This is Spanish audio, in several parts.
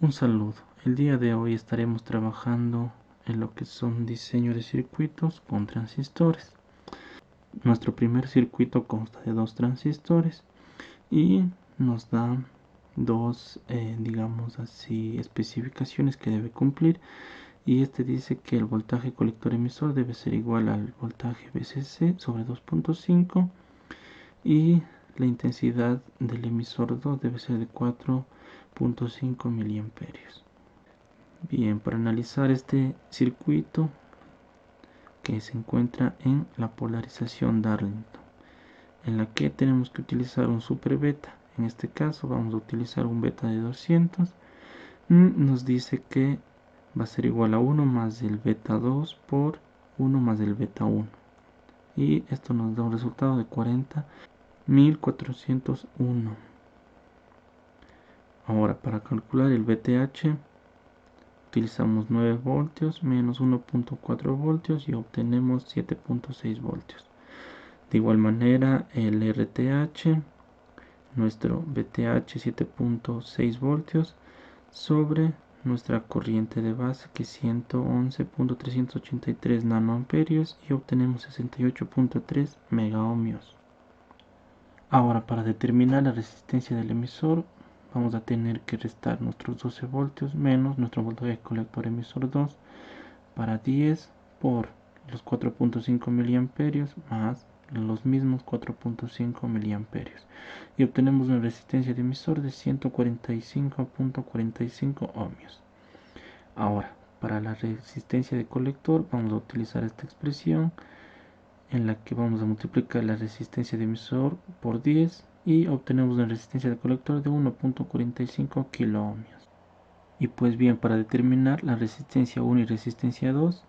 Un saludo. El día de hoy estaremos trabajando en lo que son diseño de circuitos con transistores. Nuestro primer circuito consta de dos transistores y nos da dos, digamos así, especificaciones que debe cumplir. Y este dice que el voltaje colector emisor debe ser igual al voltaje VCC sobre 2.5 y la intensidad del emisor 2 debe ser de 4.5 miliamperios. Bien, para analizar este circuito que se encuentra en la polarización Darlington, en la que tenemos que utilizar un super beta. En este caso vamos a utilizar un beta de 200. Nos dice que va a ser igual a 1 más el beta 2 por 1 más el beta 1. Y esto nos da un resultado de 40.401. Ahora, para calcular el VTH, utilizamos 9 voltios menos 1.4 voltios y obtenemos 7.6 voltios. De igual manera, el RTH, nuestro VTH 7.6 voltios sobre nuestra corriente de base, que es 111.383 nanoamperios, y obtenemos 68.3 megaohmios. Ahora, para determinar la resistencia del emisor, vamos a tener que restar nuestros 12 voltios menos nuestro voltaje colector emisor 2 para 10 por los 4.5 miliamperios más los mismos 4.5 miliamperios, y obtenemos una resistencia de emisor de 145.45 ohmios. Ahora, para la resistencia de colector vamos a utilizar esta expresión en la que vamos a multiplicar la resistencia de emisor por 10 y obtenemos una resistencia de colector de 1.45 kiloohmios. Y pues bien, para determinar la resistencia 1 y resistencia 2,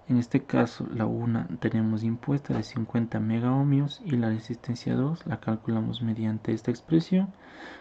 en este caso la 1 tenemos impuesta de 50 megaohmios y la resistencia 2 la calculamos mediante esta expresión,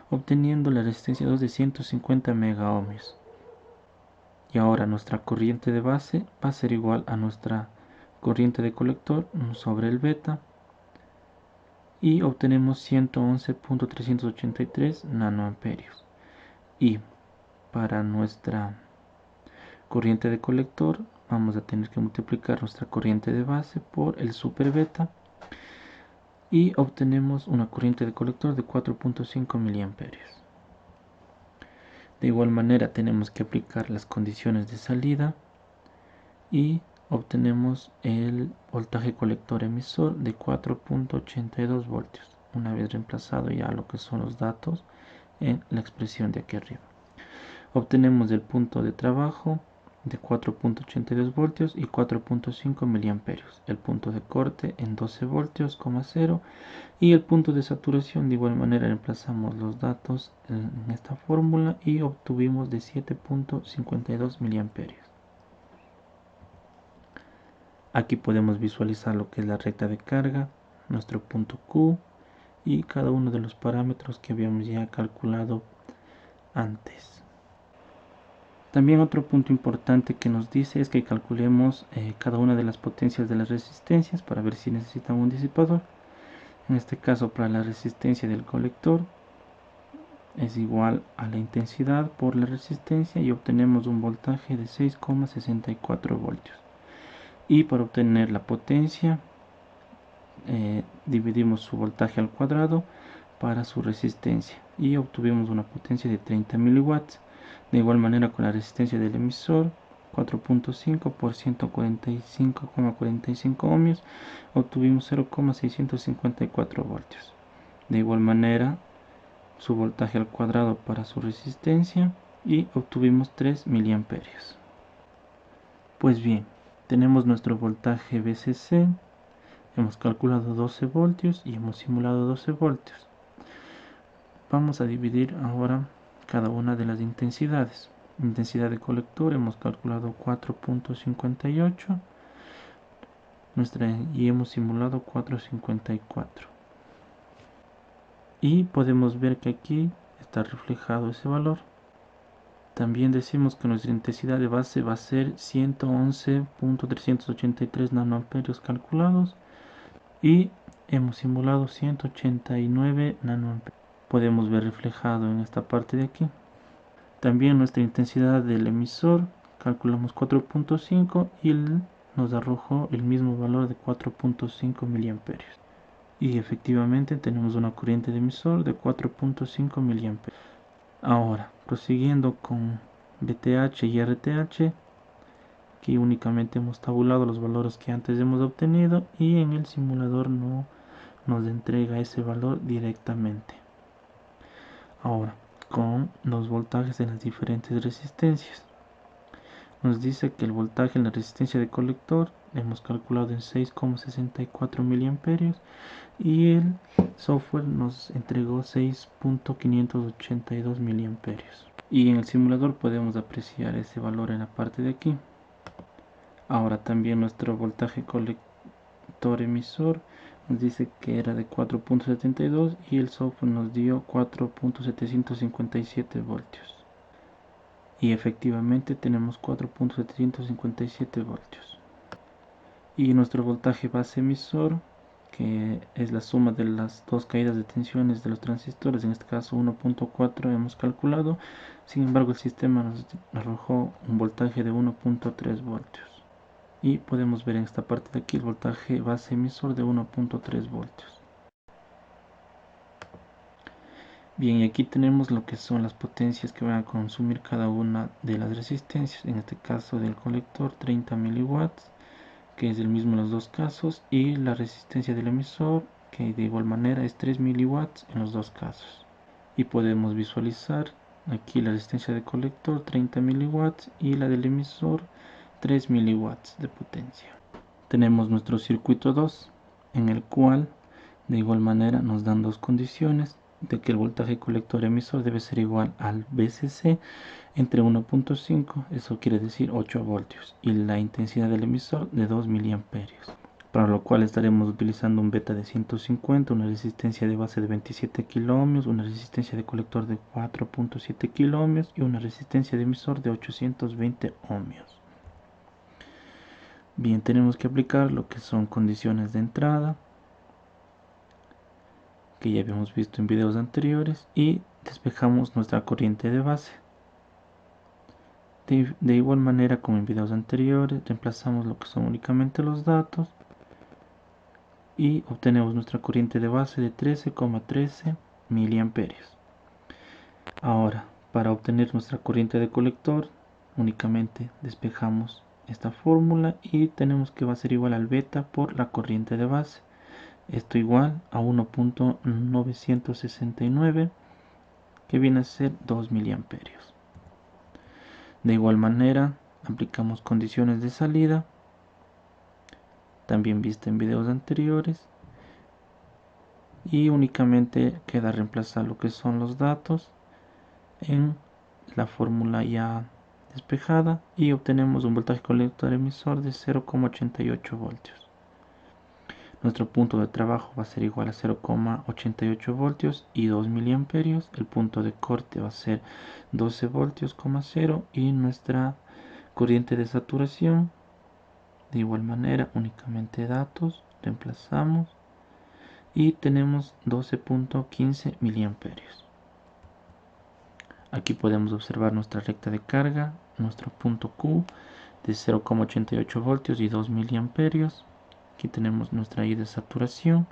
obteniendo la resistencia 2 de 150 megaohmios. Y ahora nuestra corriente de base va a ser igual a nuestra corriente de colector sobre el beta, y obtenemos 111.383 nanoamperios. Y para nuestra corriente de colector vamos a tener que multiplicar nuestra corriente de base por el super beta y obtenemos una corriente de colector de 4.5 miliamperios. De igual manera tenemos que aplicar las condiciones de salida y obtenemos el voltaje colector emisor de 4.82 voltios, una vez reemplazado ya lo que son los datos en la expresión de aquí arriba. Obtenemos el punto de trabajo de 4.82 voltios y 4.5 miliamperios, el punto de corte en 12 voltios, 0, y el punto de saturación. De igual manera reemplazamos los datos en esta fórmula y obtuvimos de 7.52 miliamperios. Aquí podemos visualizar lo que es la recta de carga, nuestro punto Q y cada uno de los parámetros que habíamos ya calculado antes. También otro punto importante que nos dice es que calculemos cada una de las potencias de las resistencias para ver si necesitan un disipador. En este caso, para la resistencia del colector es igual a la intensidad por la resistencia y obtenemos un voltaje de 6,64 voltios. Y para obtener la potencia dividimos su voltaje al cuadrado para su resistencia y obtuvimos una potencia de 30 miliwatts. De igual manera, con la resistencia del emisor 4.5 por 145,45 ohmios obtuvimos 0,654 voltios. De igual manera, su voltaje al cuadrado para su resistencia y obtuvimos 3 miliamperios. Pues bien, tenemos nuestro voltaje VCC, hemos calculado 12 voltios y hemos simulado 12 voltios. Vamos a dividir ahora cada una de las intensidades. Intensidad de colector hemos calculado 4.58 y hemos simulado 4.54. Y podemos ver que aquí está reflejado ese valor. También decimos que nuestra intensidad de base va a ser 111.383 nanoamperios calculados y hemos simulado 189 nanoamperios. Podemos ver reflejado en esta parte de aquí. También nuestra intensidad del emisor, calculamos 4.5 y nos arrojó el mismo valor de 4.5 miliamperios. Y efectivamente tenemos una corriente de emisor de 4.5 miliamperios. Ahora, prosiguiendo con VTH y RTH, aquí únicamente hemos tabulado los valores que antes hemos obtenido y en el simulador no nos entrega ese valor directamente. Ahora, con los voltajes en las diferentes resistencias. Nos dice que el voltaje en la resistencia de colector hemos calculado en 6,64 miliamperios y el software nos entregó 6.582 miliamperios. Y en el simulador podemos apreciar ese valor en la parte de aquí. Ahora también nuestro voltaje colector emisor nos dice que era de 4.72 y el software nos dio 4.757 voltios. Y efectivamente tenemos 4.757 voltios. Y nuestro voltaje base emisor, que es la suma de las dos caídas de tensiones de los transistores, en este caso 1.4 hemos calculado, sin embargo el sistema nos arrojó un voltaje de 1.3 voltios. Y podemos ver en esta parte de aquí el voltaje base emisor de 1.3 voltios. Bien, y aquí tenemos lo que son las potencias que van a consumir cada una de las resistencias. En este caso del colector 30 miliwatts, que es el mismo en los dos casos, y la resistencia del emisor, que de igual manera es 3 miliwatts en los dos casos. Y podemos visualizar aquí la resistencia del colector 30 miliwatts y la del emisor 3 miliwatts de potencia. Tenemos nuestro circuito 2, en el cual de igual manera nos dan dos condiciones de que el voltaje colector emisor debe ser igual al VCC entre 1.5, eso quiere decir 8 voltios, y la intensidad del emisor de 2 miliamperios, para lo cual estaremos utilizando un beta de 150, una resistencia de base de 27 kiloohmios, una resistencia de colector de 4.7 kiloohmios y una resistencia de emisor de 820 ohmios. Bien, tenemos que aplicar lo que son condiciones de entrada, que ya habíamos visto en videos anteriores, y despejamos nuestra corriente de base. De igual manera como en videos anteriores, reemplazamos lo que son únicamente los datos y obtenemos nuestra corriente de base de 13,13 miliamperios. Ahora, para obtener nuestra corriente de colector, únicamente despejamos esta fórmula y tenemos que va a ser igual al beta por la corriente de base. Esto igual a 1.969, que viene a ser 2 miliamperios. De igual manera aplicamos condiciones de salida, también vista en videos anteriores, y únicamente queda reemplazar lo que son los datos en la fórmula ya despejada y obtenemos un voltaje colector emisor de 0,88 voltios. Nuestro punto de trabajo va a ser igual a 0,88 voltios y 2 miliamperios. El punto de corte va a ser 12 voltios, 0, y nuestra corriente de saturación, de igual manera, únicamente datos, reemplazamos y tenemos 12.15 miliamperios. Aquí podemos observar nuestra recta de carga, nuestro punto Q de 0,88 voltios y 2 miliamperios. Aquí tenemos nuestra I de saturación,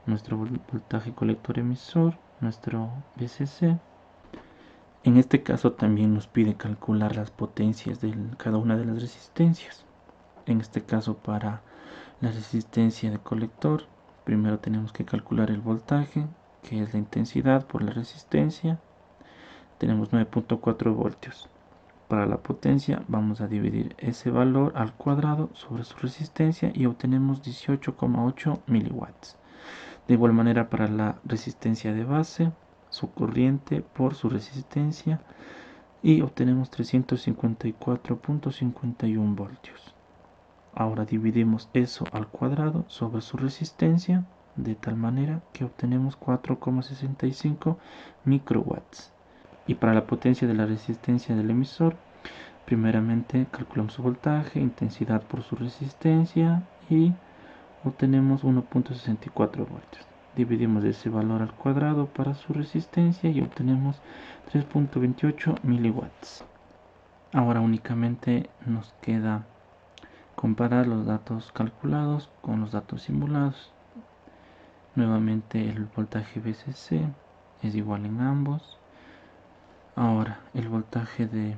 nuestro voltaje colector emisor, nuestro VCC. En este caso también nos pide calcular las potencias de cada una de las resistencias. En este caso, para la resistencia de colector, primero tenemos que calcular el voltaje, que es la intensidad por la resistencia. Tenemos 9.4 voltios. Para la potencia vamos a dividir ese valor al cuadrado sobre su resistencia y obtenemos 18,8 miliwatts. De igual manera, para la resistencia de base, su corriente por su resistencia, y obtenemos 354.51 voltios. Ahora dividimos eso al cuadrado sobre su resistencia, de tal manera que obtenemos 4,65 microwatts. Y para la potencia de la resistencia del emisor, primeramente calculamos su voltaje, intensidad por su resistencia y obtenemos 1.64 voltios. Dividimos ese valor al cuadrado para su resistencia y obtenemos 3.28 miliwatts. Ahora únicamente nos queda comparar los datos calculados con los datos simulados. Nuevamente el voltaje VCC es igual en ambos. Ahora el voltaje de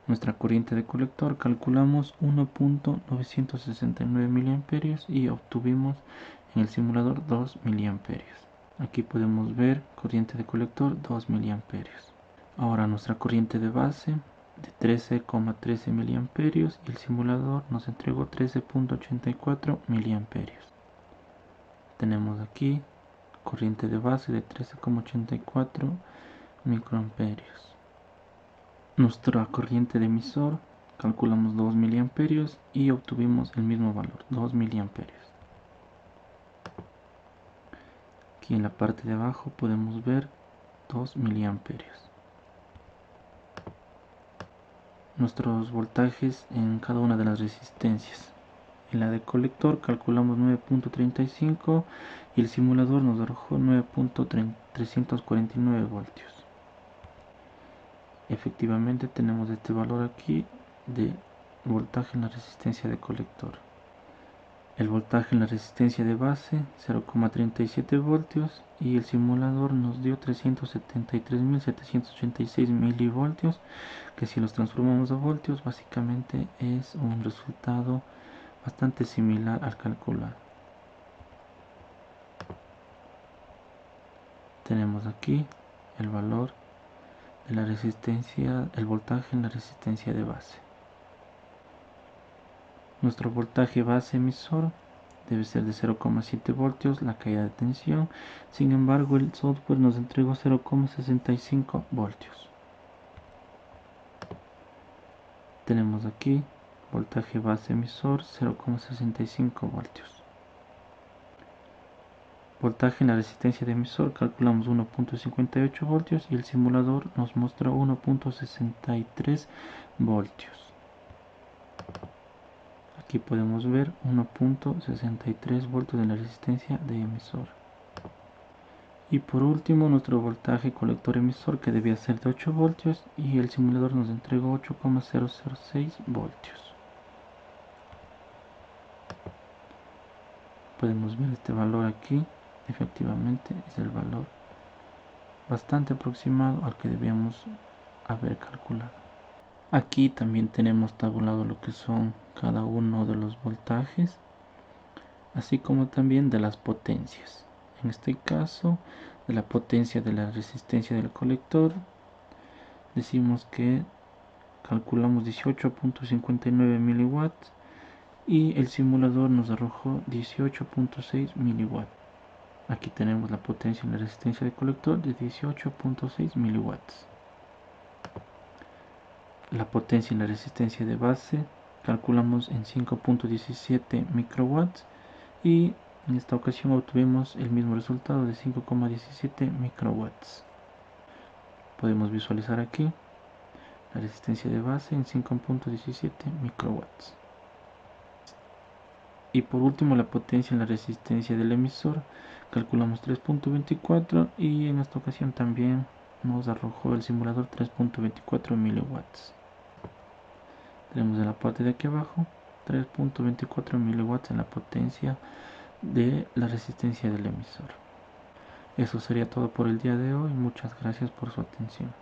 nuestra corriente de colector calculamos 1.969 miliamperios y obtuvimos en el simulador 2 miliamperios. Aquí podemos ver corriente de colector 2 miliamperios. Ahora nuestra corriente de base de 13,13 miliamperios y el simulador nos entregó 13.84 miliamperios. Tenemos aquí corriente de base de 13,84 microamperios. Nuestra corriente de emisor calculamos 2 miliamperios y obtuvimos el mismo valor, 2 miliamperios. Aquí en la parte de abajo podemos ver 2 miliamperios. Nuestros voltajes en cada una de las resistencias. En la de colector calculamos 9.35 y el simulador nos arrojó 9.349 voltios. Efectivamente tenemos este valor aquí de voltaje en la resistencia de colector. El voltaje en la resistencia de base 0,37 voltios y el simulador nos dio 373.786 milivoltios, que si los transformamos a voltios básicamente es un resultado bastante similar al calculado. Tenemos aquí el valor de la resistencia, el voltaje en la resistencia de base. Nuestro voltaje base emisor debe ser de 0,7 voltios la caída de tensión. Sin embargo, el software nos entregó 0,65 voltios. Tenemos aquí voltaje base emisor 0,65 voltios. Voltaje en la resistencia de emisor calculamos 1.58 voltios y el simulador nos mostró 1.63 voltios. Aquí podemos ver 1.63 voltios de la resistencia de emisor. Y por último nuestro voltaje colector emisor, que debía ser de 8 voltios y el simulador nos entregó 8,006 voltios. Podemos ver este valor aquí. Efectivamente es el valor bastante aproximado al que debíamos haber calculado. Aquí también tenemos tabulado lo que son cada uno de los voltajes, así como también de las potencias. En este caso, de la potencia de la resistencia del colector, decimos que calculamos 18.59 miliwatts y el simulador nos arrojó 18.6 miliwatts. Aquí tenemos la potencia en la resistencia del colector de 18.6 miliwatts. La potencia en la resistencia de base calculamos en 5.17 microwatts y en esta ocasión obtuvimos el mismo resultado de 5,17 microwatts. Podemos visualizar aquí la resistencia de base en 5.17 microwatts. Y por último la potencia en la resistencia del emisor calculamos 3.24 y en esta ocasión también nos arrojó el simulador 3.24 miliwatts. Tenemos en la parte de aquí abajo 3.24 miliwatts en la potencia de la resistencia del emisor. Eso sería todo por el día de hoy. Muchas gracias por su atención.